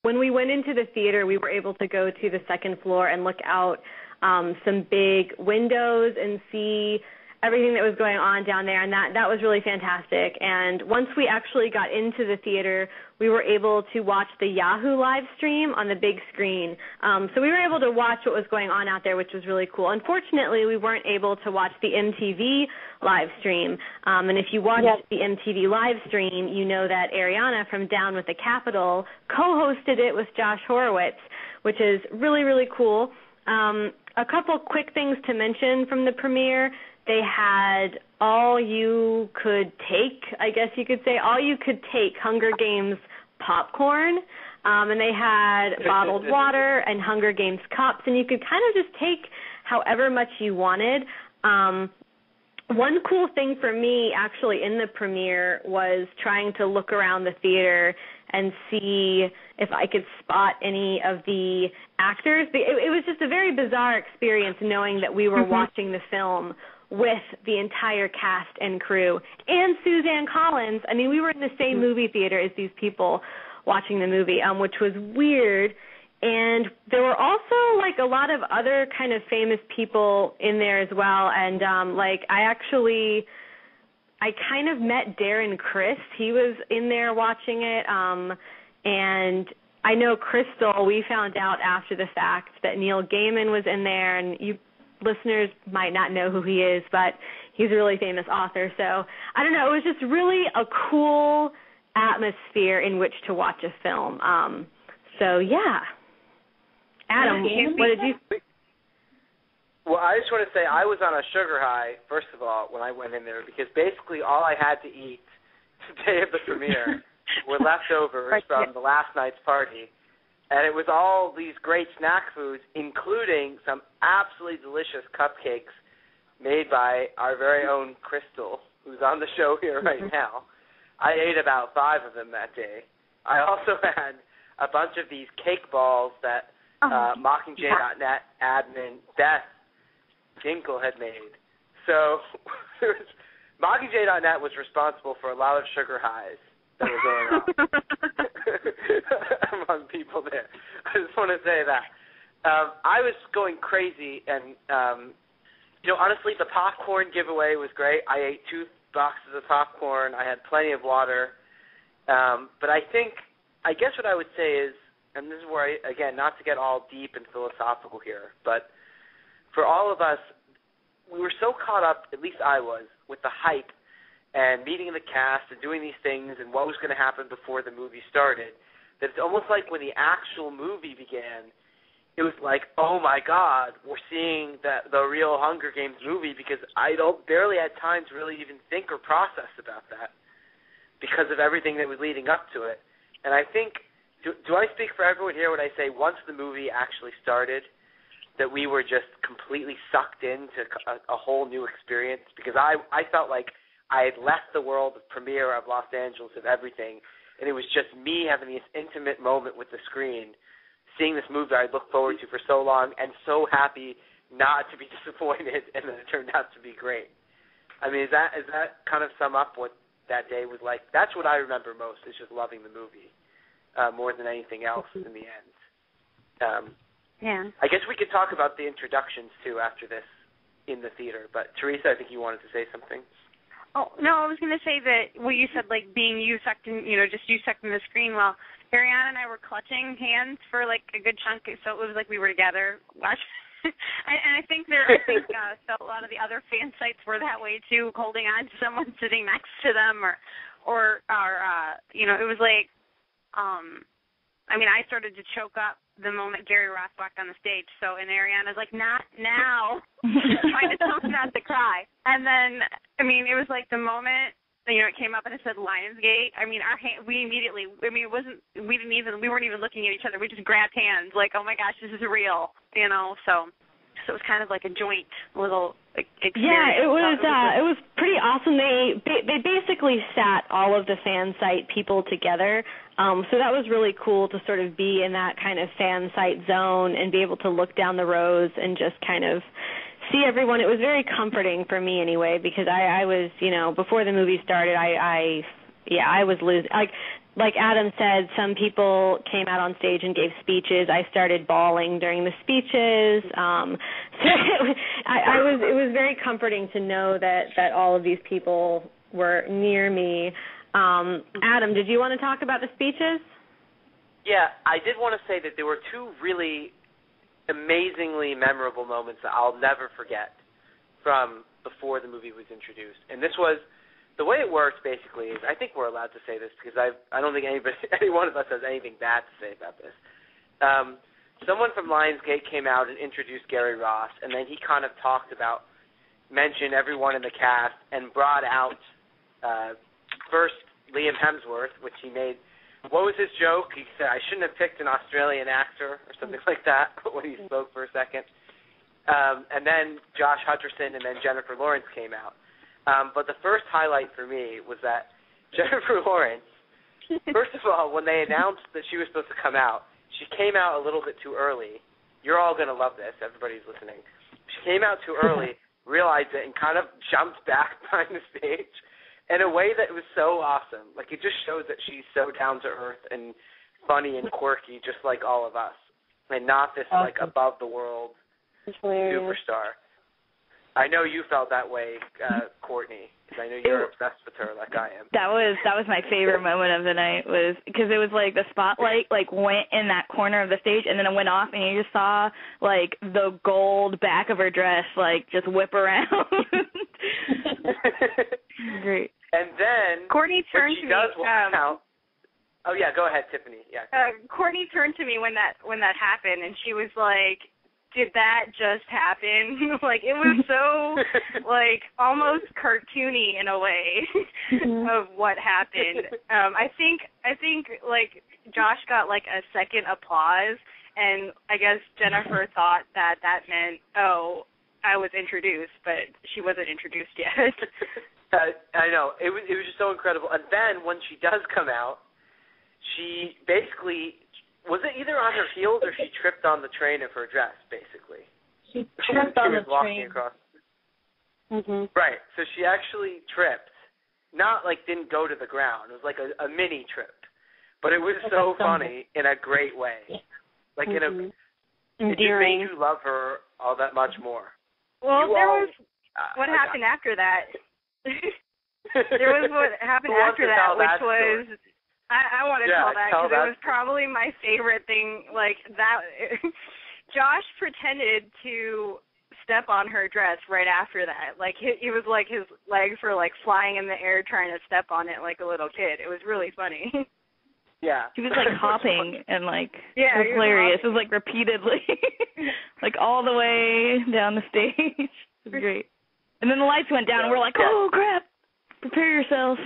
when we went into the theater, we were able to go to the second floor and look out some big windows and see everything that was going on down there, and that was really fantastic. And once we actually got into the theater, we were able to watch the Yahoo live stream on the big screen. So we were able to watch what was going on out there, which was really cool. Unfortunately, we weren't able to watch the MTV live stream. And if you watched the MTV live stream, you know that Ariana from Down with the Capitol co-hosted it with Josh Horowitz, which is really, really cool. A couple quick things to mention from the premiere. They had all you could take, I guess you could say, all you could take Hunger Games popcorn, and they had bottled water and Hunger Games cups, and you could kind of just take however much you wanted. One cool thing for me actually in the premiere was trying to look around the theater and see if I could spot any of the actors. It was just a very bizarre experience knowing that we were watching the film with the entire cast and crew and Suzanne Collins. I mean, we were in the same movie theater as these people watching the movie, which was weird. And there were also, like, a lot of other kind of famous people in there as well. And, I kind of met Darren Criss. He was in there watching it. And I know Crystal, we found out after the fact that Neil Gaiman was in there, and you listeners might not know who he is, but he's a really famous author. So, I don't know, it was just really a cool atmosphere in which to watch a film. Adam, what did you think? Well, I just want to say I was on a sugar high, first of all, when I went in there, because basically all I had to eat the day of the premiere were leftovers from the last night's party. And it was all these great snack foods, including some absolutely delicious cupcakes made by our very own Crystal, who's on the show here right now. I ate about 5 of them that day. I also had a bunch of these cake balls that Mockingjay.net admin Beth Ginkle had made. So Mockingjay.net was responsible for a lot of sugar highs that were going on among people there. I just want to say that. I was going crazy, and, honestly, the popcorn giveaway was great. I ate 2 boxes of popcorn. I had plenty of water. But I guess what I would say is, and this is where, again, not to get all deep and philosophical here, but for all of us, we were so caught up, at least I was, with the hype and meeting the cast and doing these things and what was going to happen before the movie started, that it's almost like when the actual movie began, it was like, oh, my God, we're seeing the real Hunger Games movie, because I barely had time to really even think or process about that because of everything that was leading up to it. And I think, do I speak for everyone here when I say once the movie actually started, that we were just completely sucked into a whole new experience? Because I felt like I had left the world of premiere of Los Angeles of everything, and it was just me having this intimate moment with the screen, seeing this movie I'd looked forward to for so long, and so happy not to be disappointed, and then it turned out to be great. I mean, is that kind of sum up what that day was like? That's what I remember most, is just loving the movie more than anything else in the end. I guess we could talk about the introductions, too, after this in the theater. But, Theresa, I think you wanted to say something. Oh, no, I was going to say that what you said, like, being you sucked in, just you sucked in the screen. Well, Ariana and I were clutching hands for, like, a good chunk, so it was like we were together watching. And I think so a lot of the other fan sites were that way, too, holding on to someone sitting next to them or it was like, I started to choke up the moment Gary Ross walked on the stage. So, and Ariana's like, not now, trying to tell me not to cry. And then, it was like the moment, it came up and it said Lionsgate. We immediately, we weren't even looking at each other. We just grabbed hands, like, oh my gosh, this is real, So it was kind of like a joint little experience. Yeah, it was pretty awesome. They basically sat all of the fan site people together. So that was really cool to sort of be in that kind of fan site zone and be able to look down the rows and just kind of see everyone. It was very comforting for me anyway, because I was, before the movie started, I was losing. Like, like Adam said, some people came out on stage and gave speeches. I started bawling during the speeches. So it was very comforting to know that all of these people were near me. Adam, did you want to talk about the speeches? Yeah, I did want to say that there were two really amazingly memorable moments that I'll never forget from before the movie was introduced. And this was, the way it works basically is, I think we're allowed to say this because I don't think any one of us has anything bad to say about this. Someone from Lionsgate came out and introduced Gary Ross, and then he kind of mentioned everyone in the cast and brought out first Liam Hemsworth, which he made. What was his joke? He said, I shouldn't have picked an Australian actor or something like that when he spoke for a second. And then Josh Hutcherson and then Jennifer Lawrence came out. But the first highlight for me was that Jennifer Lawrence, first of all, when they announced that she was supposed to come out, she came out a little bit too early. You're all going to love this. Everybody's listening. She came out too early, realized it, and kind of jumped back behind the stage in a way that was so awesome. Like, it just shows that she's so down to earth and funny and quirky, just like all of us, and not this like above the world superstar. I know you felt that way, Courtney, because I know you're obsessed with her like I am. That was my favorite moment of the night, was because it was like the spotlight like went in that corner of the stage and then it went off and you just saw like the gold back of her dress like just whip around. Great. And then Courtney turned to me. Out, oh yeah, go ahead, Tiffany. Yeah. Courtney turned to me when that happened, and she was like, "Did that just happen?" Like, it was so like almost cartoony in a way of what happened. I think like Josh got like a second applause, and I guess Jennifer thought that meant, oh, I was introduced, but she wasn't introduced yet. I know. It was just so incredible. And then when she does come out, she basically, was it either on her heels or she tripped on the train of her dress, basically? She tripped on the walking train. Across. Mm-hmm. Right. So she actually tripped. Not like didn't go to the ground. It was like a mini trip. But it was so funny in a great way. Like in a, it just made you love her all that much more. Well, what happened after that. There was what happened after that, which was, I want to tell that because it was probably my favorite thing. Like that, Josh pretended to step on her dress right after that. Like it was like his legs were like flying in the air trying to step on it like a little kid. It was really funny. Yeah. He was like hopping and like it was hilarious. It was like repeatedly, like all the way down the stage. It was great. And then the lights went down, and we're like, oh, crap, prepare yourself.